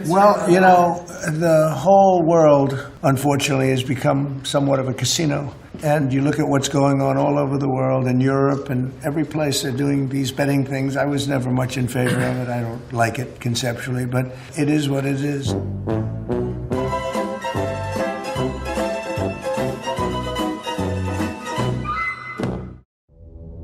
Well, you know, the whole world, unfortunately, has become somewhat of a casino. And you look at what's going on all over the world, in Europe and every place they're doing these betting things. I was never much in favor of it. I don't like it conceptually, but it is what it is.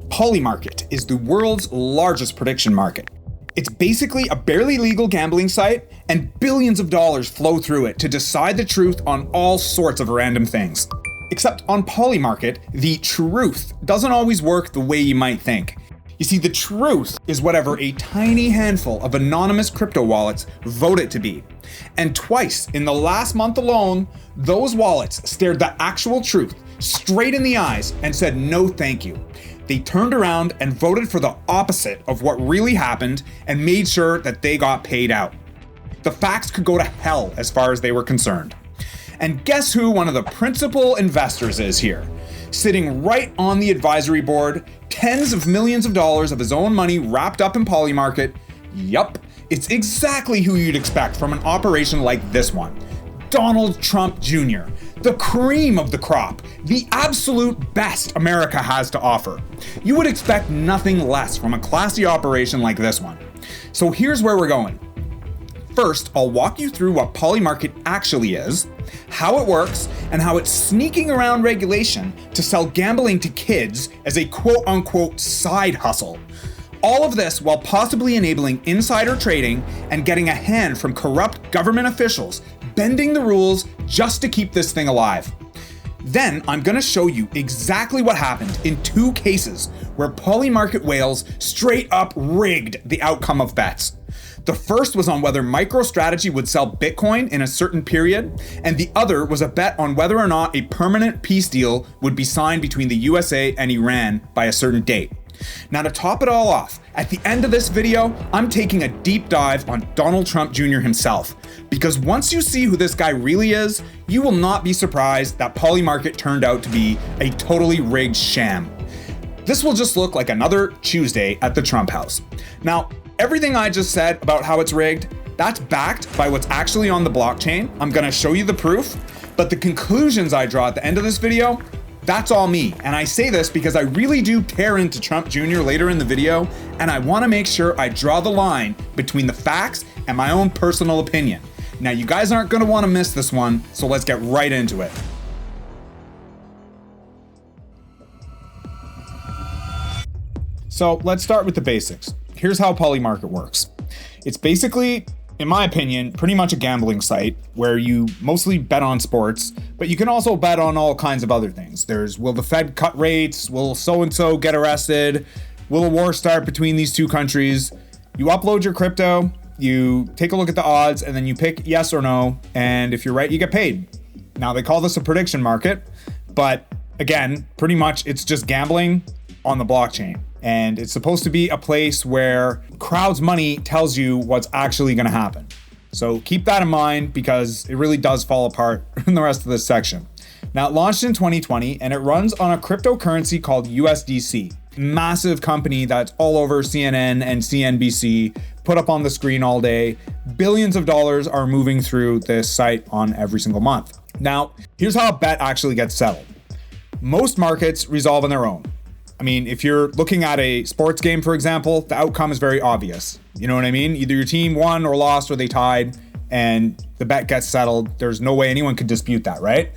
Polymarket is the world's largest prediction market. It's basically a barely legal gambling site, and billions of dollars flow through it to decide the truth on all sorts of random things. Except on Polymarket, the truth doesn't always work the way you might think. You see, the truth is whatever a tiny handful of anonymous crypto wallets vote it to be. And twice in the last month alone, those wallets stared the actual truth straight in the eyes and said no thank you. They turned around and voted for the opposite of what really happened and made sure that they got paid out. The facts could go to hell as far as they were concerned. And guess who one of the principal investors is here? Sitting right on the advisory board, tens of millions of dollars of his own money wrapped up in Polymarket. Yup, it's exactly who you'd expect from an operation like this one. Donald Trump Jr., the cream of the crop, the absolute best America has to offer. You would expect nothing less from a classy operation like this one. So here's where we're going. First, I'll walk you through what Polymarket actually is, how it works, and how it's sneaking around regulation to sell gambling to kids as a quote-unquote side hustle. All of this while possibly enabling insider trading and getting a hand from corrupt government officials bending the rules just to keep this thing alive. Then I'm gonna show you exactly what happened in two cases where Polymarket whales straight up rigged the outcome of bets. The first was on whether MicroStrategy would sell Bitcoin in a certain period, and the other was a bet on whether or not a permanent peace deal would be signed between the USA and Iran by a certain date. Now, to top it all off, at the end of this video, I'm taking a deep dive on Donald Trump Jr. himself, because once you see who this guy really is, you will not be surprised that Polymarket turned out to be a totally rigged sham. This will just look like another Tuesday at the Trump house. Now, everything I just said about how it's rigged, that's backed by what's actually on the blockchain. I'm gonna show you the proof, but the conclusions I draw at the end of this video, that's all me. And I say this because I really do tear into Trump Jr. later in the video, and I wanna make sure I draw the line between the facts and my own personal opinion. Now, you guys aren't gonna wanna miss this one, so let's get right into it. So let's start with the basics. Here's how Polymarket works. It's basically, in my opinion, pretty much a gambling site where you mostly bet on sports, but you can also bet on all kinds of other things. There's, will the Fed cut rates? Will so-and-so get arrested? Will a war start between these two countries? You upload your crypto, you take a look at the odds, and then you pick yes or no, and if you're right, you get paid. Now, they call this a prediction market, but again, pretty much it's just gambling on the blockchain. And it's supposed to be a place where crowd's money tells you what's actually gonna happen. So keep that in mind because it really does fall apart in the rest of this section. Now, it launched in 2020 and it runs on a cryptocurrency called USDC. Massive company that's all over CNN and CNBC, put up on the screen all day. Billions of dollars are moving through this site on every single month. Now, here's how a bet actually gets settled. Most markets resolve on their own. I mean, if you're looking at a sports game, for example, the outcome is very obvious. You know what I mean? Either your team won or lost or they tied and the bet gets settled. There's no way anyone could dispute that, right?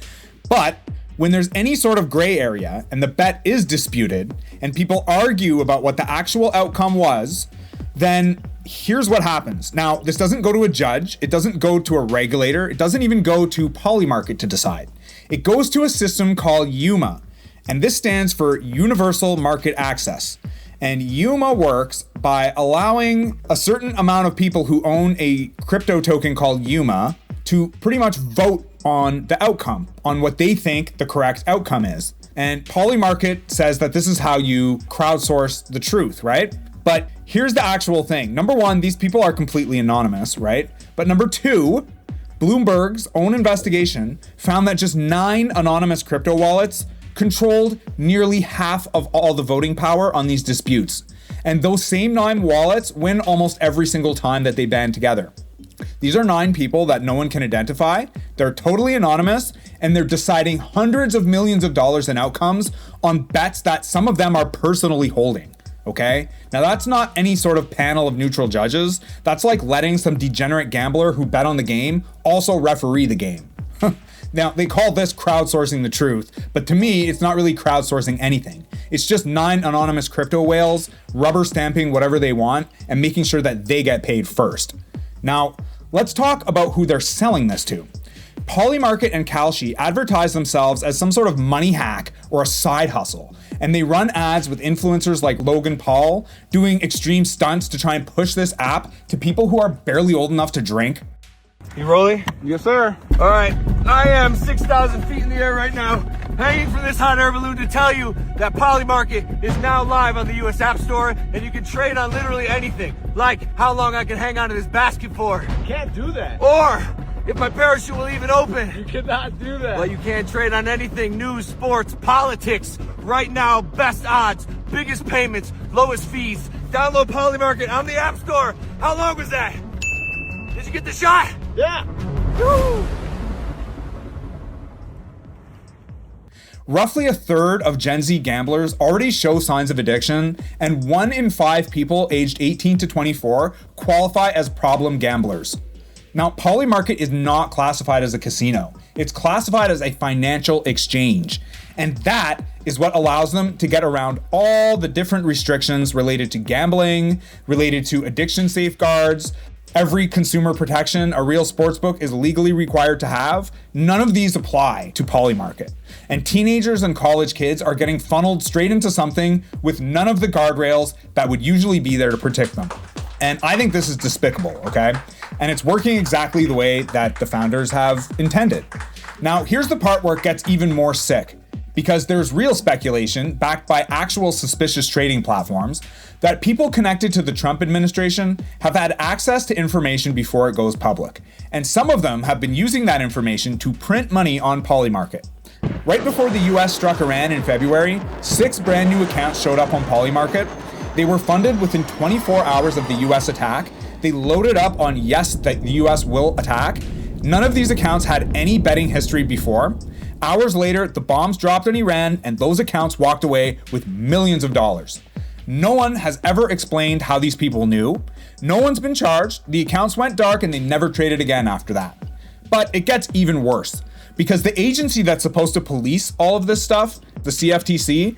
But when there's any sort of gray area and the bet is disputed and people argue about what the actual outcome was, then here's what happens. Now, this doesn't go to a judge. It doesn't go to a regulator. It doesn't even go to Polymarket to decide. It goes to a system called UMA. And this stands for Universal Market Access. And UMA works by allowing a certain amount of people who own a crypto token called UMA to pretty much vote on the outcome, on what they think the correct outcome is. And Polymarket says that this is how you crowdsource the truth, right? But here's the actual thing. Number one, these people are completely anonymous, right? But number two, Bloomberg's own investigation found that just 9 anonymous crypto wallets controlled nearly half of all the voting power on these disputes. And those same 9 wallets win almost every single time that they band together. These are 9 people that no one can identify. They're totally anonymous, and they're deciding hundreds of millions of dollars in outcomes on bets that some of them are personally holding. Okay? Now that's not any sort of panel of neutral judges. That's like letting some degenerate gambler who bet on the game also referee the game. Now, they call this crowdsourcing the truth, but to me, it's not really crowdsourcing anything. It's just 9 anonymous crypto whales rubber stamping whatever they want and making sure that they get paid first. Now, let's talk about who they're selling this to. Polymarket and Kalshi advertise themselves as some sort of money hack or a side hustle, and they run ads with influencers like Logan Paul doing extreme stunts to try and push this app to people who are barely old enough to drink. You rolling? Yes, sir. All right. I am 6,000 feet in the air right now, hanging from this hot air balloon to tell you that Polymarket is now live on the US App Store, and you can trade on literally anything, like how long I can hang on to this basket for, You can't do that. or if my parachute will even open. You cannot do that. Well, you can't trade on anything, news, sports, politics. Right now, best odds, biggest payments, lowest fees. Download Polymarket on the App Store. How long was that? Did you get the shot? Yeah. Woo! Roughly a third of Gen Z gamblers already show signs of addiction, and 1 in 5 people aged 18 to 24 qualify as problem gamblers. Now, Polymarket is not classified as a casino. It's classified as a financial exchange. And that is what allows them to get around all the different restrictions related to gambling, related to addiction safeguards, every consumer protection a real sportsbook is legally required to have. None of these apply to Polymarket. And teenagers and college kids are getting funneled straight into something with none of the guardrails that would usually be there to protect them. And I think this is despicable, okay? And it's working exactly the way that the founders have intended. Now, here's the part where it gets even more sick, because there's real speculation, backed by actual suspicious trading platforms, that people connected to the Trump administration have had access to information before it goes public. And some of them have been using that information to print money on Polymarket. Right before the US struck Iran in February, 6 brand new accounts showed up on Polymarket. They were funded within 24 hours of the US attack. They loaded up on yes, that the US will attack. None of these accounts had any betting history before. Hours later, the bombs dropped on Iran, and those accounts walked away with millions of dollars. No one has ever explained how these people knew. No one's been charged. The accounts went dark, and they never traded again after that. But it gets even worse, because the agency that's supposed to police all of this stuff, the CFTC,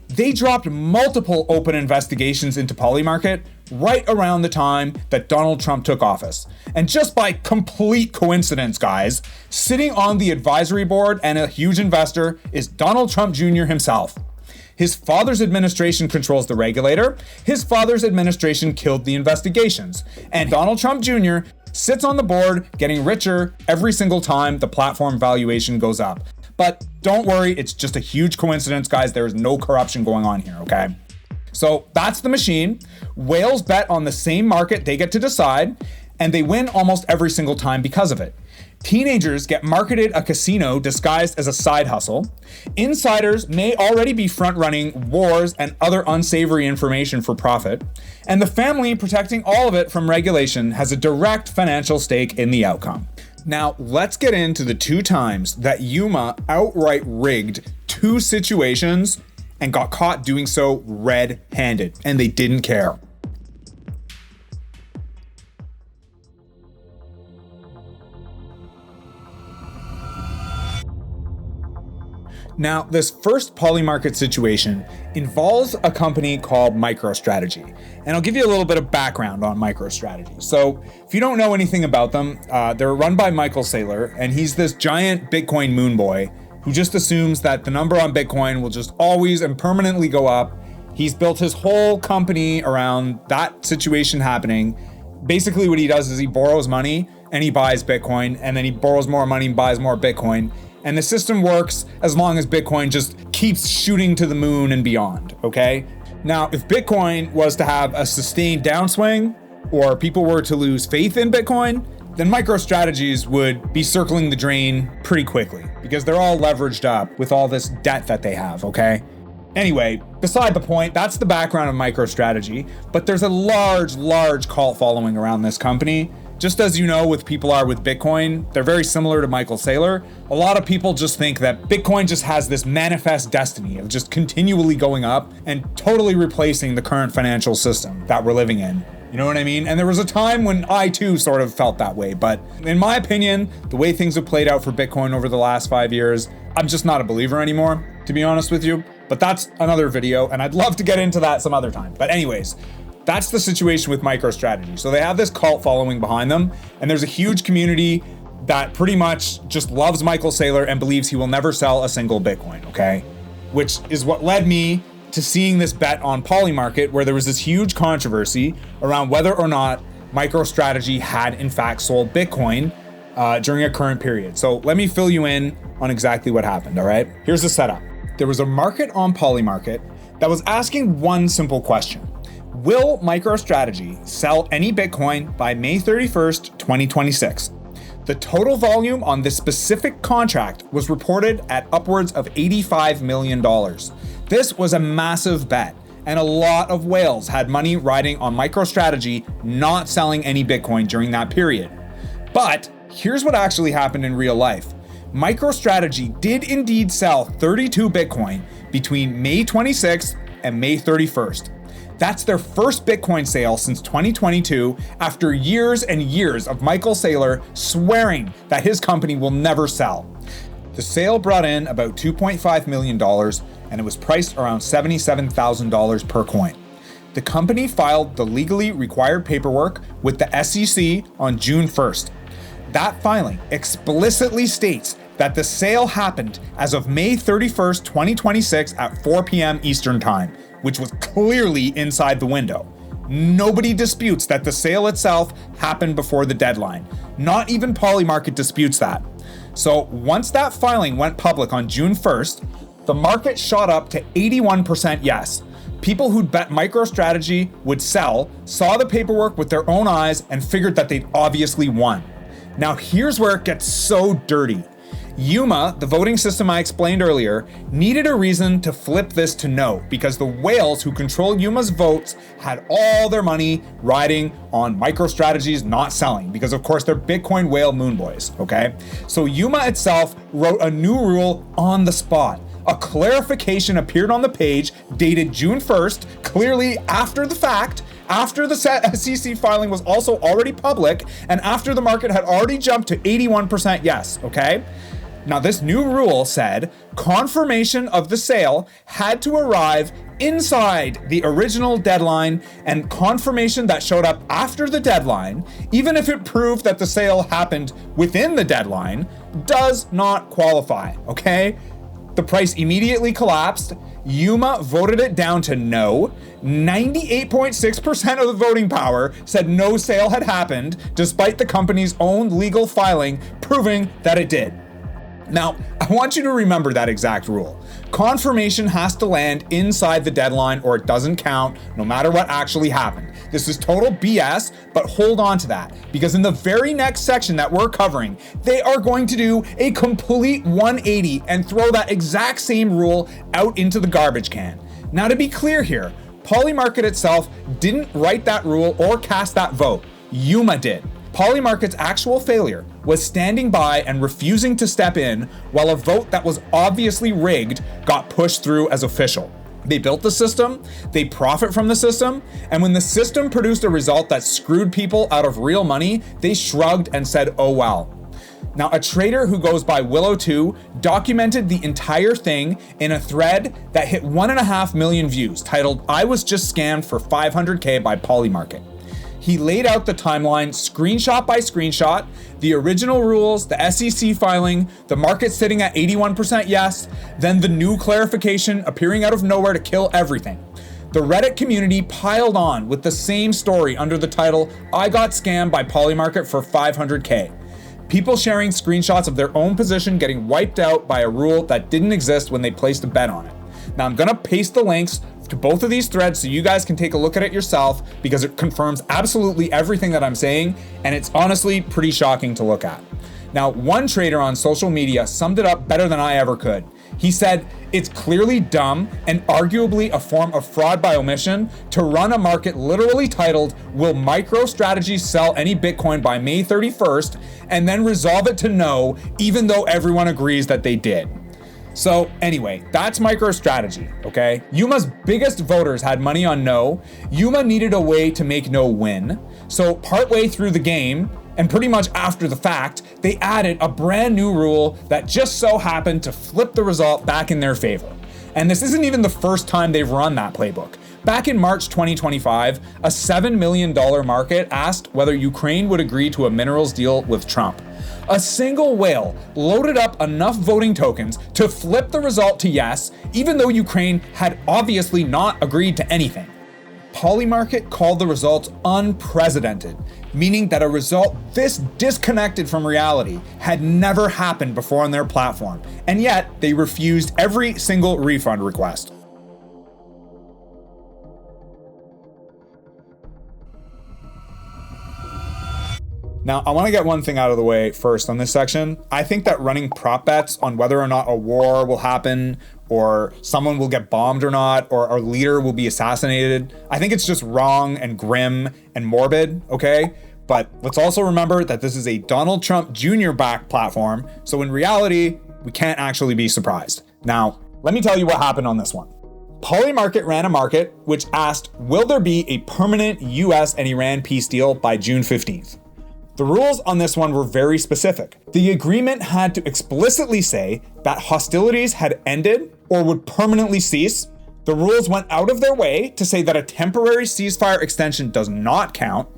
they dropped multiple open investigations into Polymarket right around the time that Donald Trump took office. And just by complete coincidence, guys, sitting on the advisory board and a huge investor is Donald Trump Jr. himself. His father's administration controls the regulator. His father's administration killed the investigations. And Donald Trump Jr. sits on the board getting richer every single time the platform valuation goes up. But don't worry, it's just a huge coincidence, guys. There is no corruption going on here, okay? So that's the machine. Whales bet on the same market they get to decide, and they win almost every single time because of it. Teenagers get marketed a casino disguised as a side hustle. Insiders may already be front-running wars and other unsavory information for profit. And the family protecting all of it from regulation has a direct financial stake in the outcome. Now, let's get into the 2 times that Yuma outright rigged 2 situations and got caught doing so red-handed, and they didn't care. Now, this first Polymarket situation involves a company called MICROSTRATEGY. And I'll give you a little bit of background on MICROSTRATEGY. So if you don't know anything about them, they're run by Michael Saylor, and he's this giant Bitcoin moon boy who just assumes that the number on Bitcoin will just always and permanently go up. He's built his whole company around that situation happening. Basically what he does is he borrows money and he buys Bitcoin, and then he borrows more money and buys more Bitcoin. And the system works as long as Bitcoin just keeps shooting to the moon and beyond, okay? Now, if Bitcoin was to have a sustained downswing, or people were to lose faith in Bitcoin, then MicroStrategies would be circling the drain pretty quickly, because they're all leveraged up with all this debt that they have, okay? Anyway, beside the point, that's the background of MicroStrategy, but there's a large cult following around this company, Just as you know, with people are with Bitcoin, they're very similar to Michael Saylor. A lot of people just think that Bitcoin just has this manifest destiny of just continually going up and totally replacing the current financial system that we're living in. You know what I mean? And there was a time when I too sort of felt that way. But in my opinion, the way things have played out for Bitcoin over the last 5 years, I'm just not a believer anymore, to be honest with you. But that's another video, and I'd love to get into that some other time. But anyways, that's the situation with MicroStrategy. So they have this cult following behind them, and there's a huge community that pretty much just loves Michael Saylor and believes he will never sell a single Bitcoin, okay? Which is what led me to seeing this bet on Polymarket, where there was this huge controversy around whether or not MicroStrategy had in fact sold Bitcoin during a current period. So let me fill you in on exactly what happened, all right? Here's the setup. There was a market on Polymarket that was asking one simple question. Will MicroStrategy sell any Bitcoin by May 31st, 2026? The total volume on this specific contract was reported at upwards of $85 million. This was a massive bet, and a lot of whales had money riding on MicroStrategy not selling any Bitcoin during that period. But here's what actually happened in real life. MicroStrategy did indeed sell 32 Bitcoin between May 26th and May 31st. That's their first Bitcoin sale since 2022 after years and years of Michael Saylor swearing that his company will never sell. The sale brought in about $2.5 million and it was priced around $77,000 per coin. The company filed the legally required paperwork with the SEC on June 1st. That filing explicitly states that the sale happened as of May 31st, 2026 at 4 p.m. Eastern Time, which was clearly inside the window. Nobody disputes that the sale itself happened before the deadline. Not even Polymarket disputes that. So once that filing went public on June 1st, the market shot up to 81% yes. People who'd bet MicroStrategy would sell saw the paperwork with their own eyes and figured that they'd obviously won. Now here's where it gets so dirty. Yuma, the voting system I explained earlier, needed a reason to flip this to no because the whales who control Yuma's votes had all their money riding on MicroStrategy's not selling because of course they're Bitcoin whale moon boys, okay? So Yuma itself wrote a new rule on the spot. A clarification appeared on the page dated June 1st, clearly after the fact, after the SEC filing was also already public, and after the market had already jumped to 81% yes, okay? Now this new rule said confirmation of the sale had to arrive inside the original deadline, and confirmation that showed up after the deadline, even if it proved that the sale happened within the deadline, does not qualify, okay? The price immediately collapsed. Yuma voted it down to no. 98.6% of the voting power said no sale had happened, despite the company's own legal filing proving that it did. Now, I want you to remember that exact rule. Confirmation has to land inside the deadline or it doesn't count, no matter what actually happened. This is total BS, but hold on to that, because in the very next section that we're covering, they are going to do a complete 180 and throw that exact same rule out into the garbage can. Now, to be clear here, Polymarket itself didn't write that rule or cast that vote. Yuma did. Polymarket's actual failure was standing by and refusing to step in while a vote that was obviously rigged got pushed through as official. They built the system, they profit from the system, and when the system produced a result that screwed people out of real money, they shrugged and said, oh well. Now, a trader who goes by Willow2 documented the entire thing in a thread that hit 1.5 million views titled, I was just scammed for $500K by Polymarket. He laid out the timeline screenshot by screenshot, the original rules, the SEC filing, the market sitting at 81% yes, then the new clarification appearing out of nowhere to kill everything. The Reddit community piled on with the same story under the title, I got scammed by Polymarket for $500K. People sharing screenshots of their own position getting wiped out by a rule that didn't exist when they placed a bet on it. Now I'm gonna paste the links to both of these threads so you guys can take a look at it yourself because it confirms absolutely everything that I'm saying, and it's honestly pretty shocking to look at. Now, one trader on social media summed it up better than I ever could. He said, "It's clearly dumb and arguably a form of fraud by omission to run a market literally titled, 'Will MicroStrategy sell any Bitcoin by May 31st?' and then resolve it to no, even though everyone agrees that they did." So anyway, that's MicroStrategy, okay? Yuma's biggest voters had money on no. Yuma needed a way to make no win. So partway through the game, and pretty much after the fact, they added a brand new rule that just so happened to flip the result back in their favor. And this isn't even the first time they've run that playbook. Back in March 2025, a $7 million market asked whether Ukraine would agree to a minerals deal with Trump. A single whale loaded up enough voting tokens to flip the result to yes, even though Ukraine had obviously not agreed to anything. Polymarket called the results unprecedented, meaning that a result this disconnected from reality had never happened before on their platform, and yet they refused every single refund request. Now, I want to get one thing out of the way first on this section. I think that running prop bets on whether or not a war will happen, or someone will get bombed or not, or our leader will be assassinated, I think it's just wrong and grim and morbid, okay? But let's also remember that this is a Donald Trump Jr. backed platform, so in reality, we can't actually be surprised. Now, let me tell you what happened on this one. Polymarket ran a market which asked, will there be a permanent US and Iran peace deal by June 15th? The rules on this one were very specific. The agreement had to explicitly say that hostilities had ended or would permanently cease. The rules went out of their way to say that a temporary ceasefire extension does not count.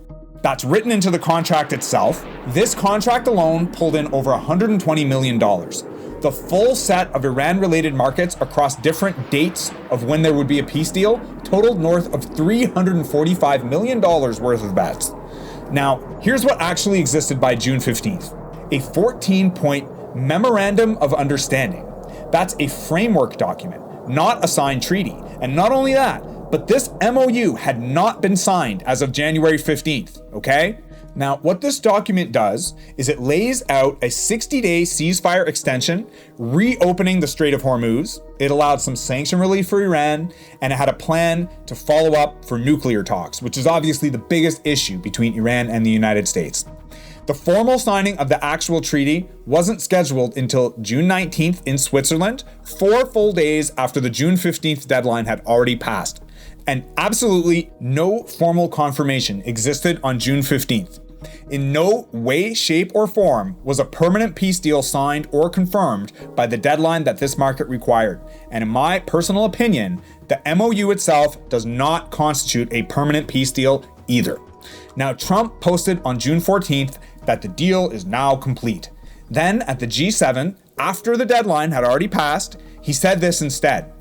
That's written into the contract itself. This contract alone pulled in over $120 million. The full set of Iran-related markets across different dates of when there would be a peace deal totaled north of $345 million worth of bets. Now, here's what actually existed by June 15th. A 14-point Memorandum of Understanding. That's a framework document, not a signed treaty. And not only that, but this MOU had not been signed as of January 15th, okay? Now, what this document does is it lays out a 60-day ceasefire extension, reopening the Strait of Hormuz. It allowed some sanction relief for Iran, and it had a plan to follow up for nuclear talks, which is obviously the biggest issue between Iran and the United States. The formal signing of the actual treaty wasn't scheduled until June 19th in Switzerland, 4 full days after the June 15th deadline had already passed. And absolutely no formal confirmation existed on June 15th. In no way, shape, or form was a permanent peace deal signed or confirmed by the deadline that this market required. And in my personal opinion, the MOU itself does not constitute a permanent peace deal either. Now, Trump posted on June 14th that the deal is now complete. Then at the G7, after the deadline had already passed, he said this instead.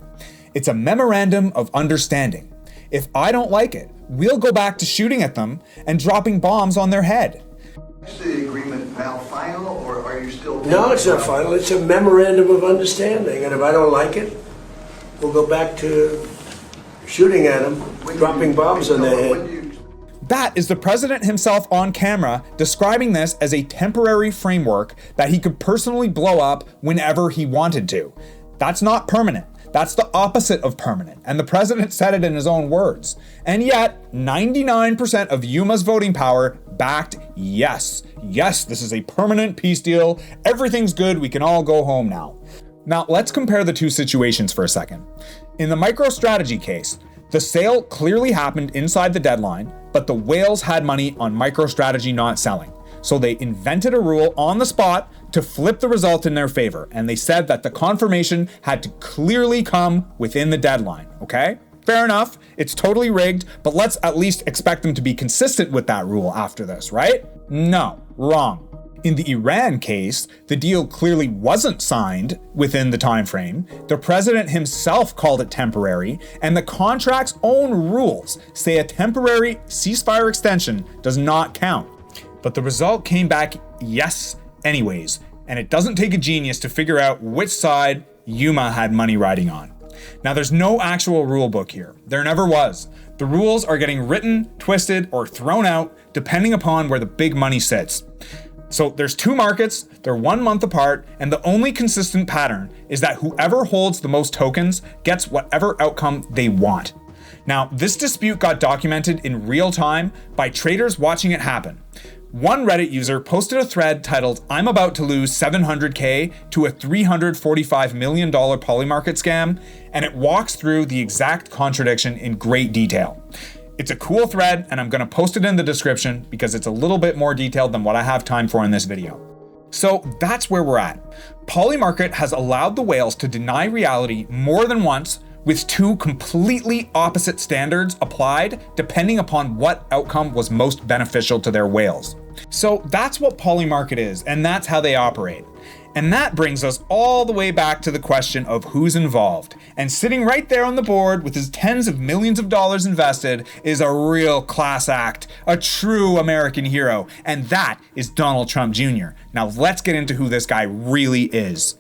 It's a memorandum of understanding. If I don't like it, we'll go back to shooting at them and dropping bombs on their head. Is the agreement now final, or are you still... No, it's not final. It's a memorandum of understanding. And if I don't like it, we'll go back to shooting at them, dropping bombs on their head. That is the president himself on camera describing this as a temporary framework that he could personally blow up whenever he wanted to. That's not permanent. That's the opposite of permanent, and the president said it in his own words. And yet, 99% of Yuma's voting power backed yes. Yes, this is a permanent peace deal. Everything's good. We can all go home now. Now, let's compare the two situations for a second. In the MicroStrategy case, the sale clearly happened inside the deadline, but the whales had money on MicroStrategy not selling. So they invented a rule on the spot to flip the result in their favor, and they said that the confirmation had to clearly come within the deadline, okay? Fair enough, it's totally rigged, but let's at least expect them to be consistent with that rule after this, right? No, wrong. In the Iran case, the deal clearly wasn't signed within the time frame. The president himself called it temporary, and the contract's own rules say a temporary ceasefire extension does not count. But the result came back yes anyways, and it doesn't take a genius to figure out which side Yuma had money riding on. Now, there's no actual rule book here. There never was. The rules are getting written, twisted, or thrown out depending upon where the big money sits. So there's two markets, they're 1 month apart, and the only consistent pattern is that whoever holds the most tokens gets whatever outcome they want. Now, this dispute got documented in real time by traders watching it happen. One Reddit user posted a thread titled, "I'm about to lose 700K to a $345 million Polymarket scam," and it walks through the exact contradiction in great detail. It's a cool thread, and I'm gonna post it in the description because it's a little bit more detailed than what I have time for in this video. So that's where we're at. Polymarket has allowed the whales to deny reality more than once, with two completely opposite standards applied depending upon what outcome was most beneficial to their whales. So that's what Polymarket is, and that's how they operate. And that brings us all the way back to the question of who's involved. And sitting right there on the board with his tens of millions of dollars invested is a real class act, a true American hero, and that is Donald Trump Jr. Now let's get into who this guy really is.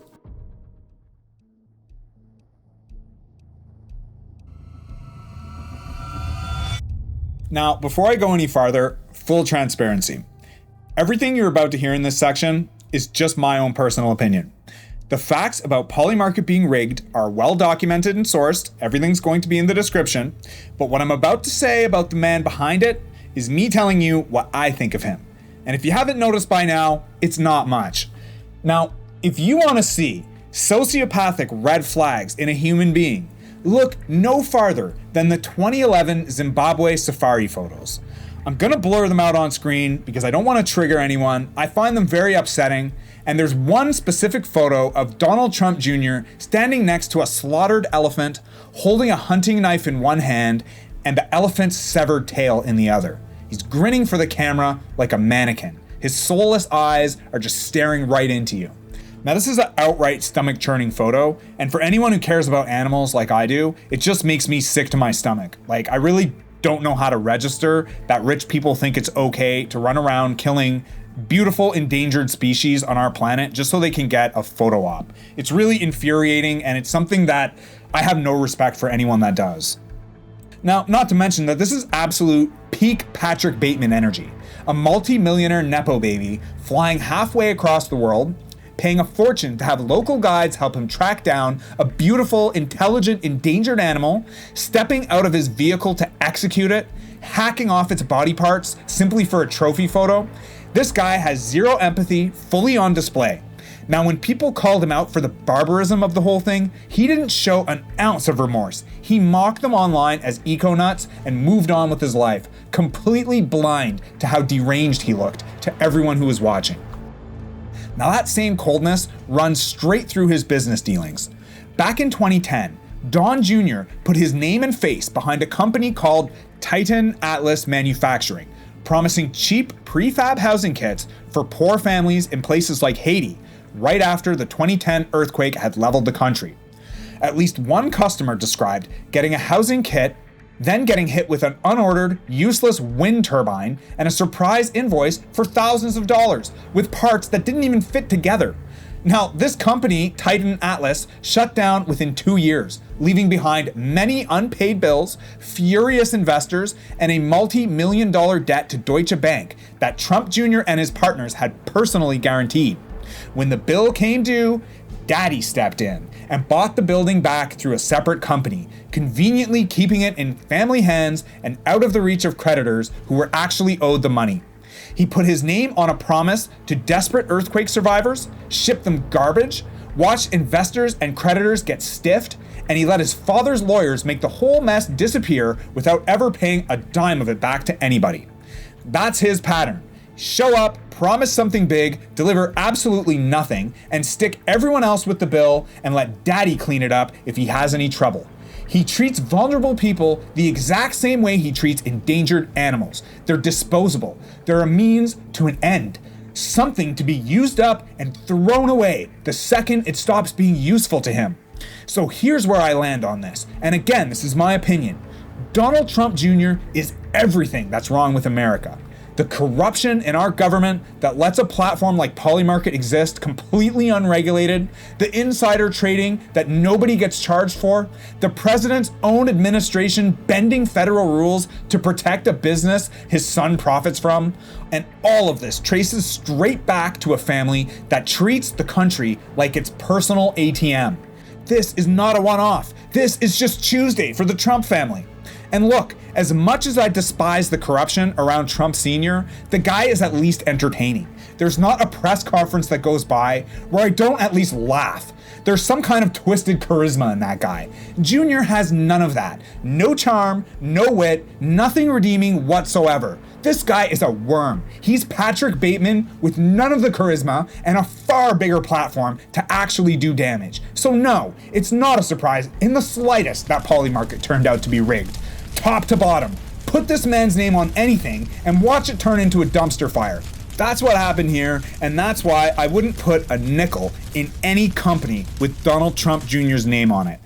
Now, before I go any farther, full transparency. Everything you're about to hear in this section is just my own personal opinion. The facts about Polymarket being rigged are well documented and sourced. Everything's going to be in the description. But what I'm about to say about the man behind it is me telling you what I think of him. And if you haven't noticed by now, it's not much. Now, if you want to see sociopathic red flags in a human being, look no farther than the 2011 Zimbabwe safari photos. I'm gonna blur them out on screen because I don't want to trigger anyone. I find them very upsetting, and there's one specific photo of Donald Trump Jr. standing next to a slaughtered elephant, holding a hunting knife in one hand and the elephant's severed tail in the other. He's grinning for the camera like a mannequin. His soulless eyes are just staring right into you. Now, this is an outright stomach-churning photo, and for anyone who cares about animals like I do, it just makes me sick to my stomach. Like, I really don't know how to register that rich people think it's okay to run around killing beautiful endangered species on our planet just so they can get a photo op. It's really infuriating, and it's something that I have no respect for anyone that does. Now, not to mention that this is absolute peak Patrick Bateman energy. A multi-millionaire Nepo baby flying halfway across the world, paying a fortune to have local guides help him track down a beautiful, intelligent, endangered animal, stepping out of his vehicle to execute it, hacking off its body parts simply for a trophy photo. This guy has zero empathy, fully on display. Now, when people called him out for the barbarism of the whole thing, he didn't show an ounce of remorse. He mocked them online as eco-nuts and moved on with his life, completely blind to how deranged he looked to everyone who was watching. Now, that same coldness runs straight through his business dealings. Back in 2010, Don Jr. put his name and face behind a company called Titan Atlas Manufacturing, promising cheap prefab housing kits for poor families in places like Haiti, right after the 2010 earthquake had leveled the country. At least one customer described getting a housing kit, then getting hit with an unordered, useless wind turbine and a surprise invoice for thousands of dollars with parts that didn't even fit together. Now, this company, Titan Atlas, shut down within 2 years, leaving behind many unpaid bills, furious investors, and a multi-million-dollar debt to Deutsche Bank that Trump Jr. and his partners had personally guaranteed. When the bill came due, Daddy stepped in and bought the building back through a separate company, conveniently keeping it in family hands and out of the reach of creditors who were actually owed the money. He put his name on a promise to desperate earthquake survivors, shipped them garbage, watched investors and creditors get stiffed, and he let his father's lawyers make the whole mess disappear without ever paying a dime of it back to anybody. That's his pattern. Show up, promise something big, deliver absolutely nothing, and stick everyone else with the bill and let Daddy clean it up if he has any trouble. He treats vulnerable people the exact same way he treats endangered animals. They're disposable. They're a means to an end. Something to be used up and thrown away the second it stops being useful to him. So here's where I land on this. And again, this is my opinion. Donald Trump Jr. is everything that's wrong with America. The corruption in our government that lets a platform like Polymarket exist completely unregulated, the insider trading that nobody gets charged for, the president's own administration bending federal rules to protect a business his son profits from, and all of this traces straight back to a family that treats the country like its personal ATM. This is not a one-off. This is just Tuesday for the Trump family. And look, as much as I despise the corruption around Trump Sr., the guy is at least entertaining. There's not a press conference that goes by where I don't at least laugh. There's some kind of twisted charisma in that guy. Jr. has none of that. No charm, no wit, nothing redeeming whatsoever. This guy is a worm. He's Patrick Bateman with none of the charisma and a far bigger platform to actually do damage. So no, it's not a surprise in the slightest that Polymarket turned out to be rigged. Top to bottom, put this man's name on anything and watch it turn into a dumpster fire. That's what happened here, and that's why I wouldn't put a nickel in any company with Donald Trump Jr.'s name on it.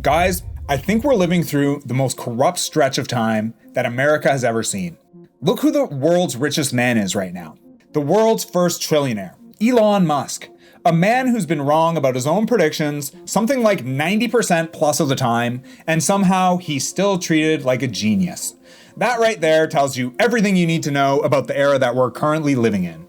Guys, I think we're living through the most corrupt stretch of time that America has ever seen. Look who the world's richest man is right now. The world's first trillionaire, Elon Musk. A man who's been wrong about his own predictions something like 90% plus of the time, and somehow he's still treated like a genius. That right there tells you everything you need to know about the era that we're currently living in.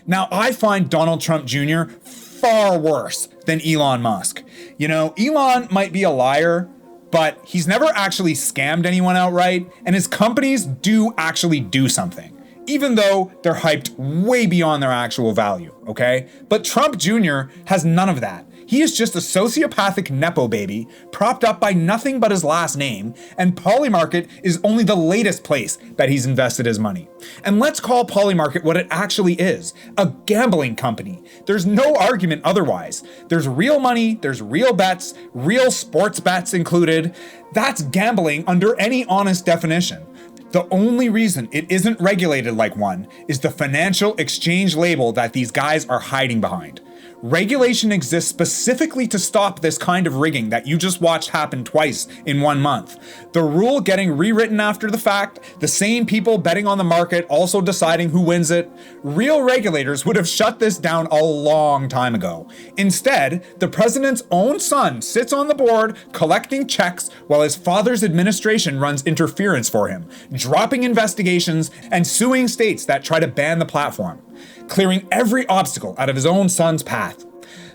Now, I find Donald Trump Jr. far worse than Elon Musk. You know, Elon might be a liar, but he's never actually scammed anyone outright, and his companies do actually do something, even though they're hyped way beyond their actual value, okay? But Trump Jr. has none of that. He is just a sociopathic nepo baby, propped up by nothing but his last name, and Polymarket is only the latest place that he's invested his money. And let's call Polymarket what it actually is, a gambling company. There's no argument otherwise. There's real money, there's real bets, real sports bets included. That's gambling under any honest definition. The only reason it isn't regulated like one is the financial exchange label that these guys are hiding behind. Regulation exists specifically to stop this kind of rigging that you just watched happen twice in 1 month. The rule getting rewritten after the fact, the same people betting on the market also deciding who wins it. Real regulators would have shut this down a long time ago. Instead, the president's own son sits on the board collecting checks while his father's administration runs interference for him, dropping investigations and suing states that try to ban the platform, clearing every obstacle out of his own son's path.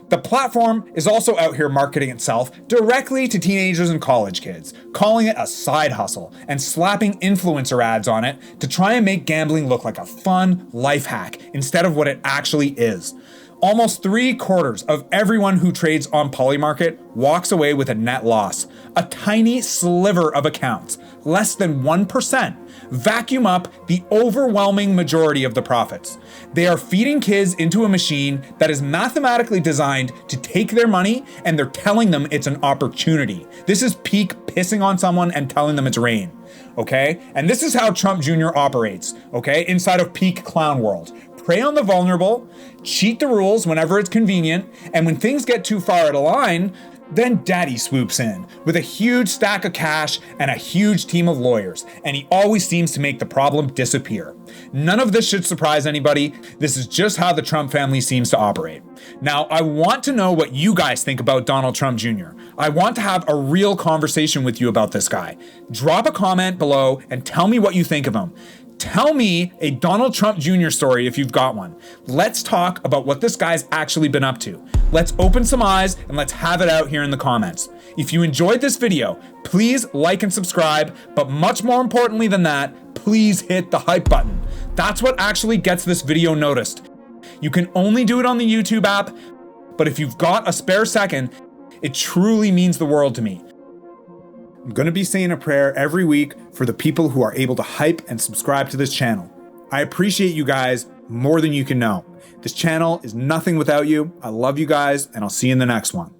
The platform is also out here marketing itself directly to teenagers and college kids, calling it a side hustle and slapping influencer ads on it to try and make gambling look like a fun life hack instead of what it actually is. Almost 3/4 of everyone who trades on Polymarket walks away with a net loss. A tiny sliver of accounts, less than 1%, vacuum up the overwhelming majority of the profits. They are feeding kids into a machine that is mathematically designed to take their money, and they're telling them it's an opportunity. This is peak pissing on someone and telling them it's rain, okay? And this is how Trump Jr. operates, okay, inside of peak clown world. Prey on the vulnerable, cheat the rules whenever it's convenient, and when things get too far out of line, then daddy swoops in with a huge stack of cash and a huge team of lawyers, and he always seems to make the problem disappear. None of this should surprise anybody. This is just how the Trump family seems to operate. Now, I want to know what you guys think about Donald Trump Jr. I want to have a real conversation with you about this guy. Drop a comment below and tell me what you think of him. Tell me a Donald Trump Jr. story if you've got one. Let's talk about what this guy's actually been up to. Let's open some eyes and let's have it out here in the comments. If you enjoyed this video, please like and subscribe, but much more importantly than that, please hit the hype button. That's what actually gets this video noticed. You can only do it on the YouTube app, but if you've got a spare second, it truly means the world to me. I'm going to be saying a prayer every week for the people who are able to hype and subscribe to this channel. I appreciate you guys more than you can know. This channel is nothing without you. I love you guys, and I'll see you in the next one.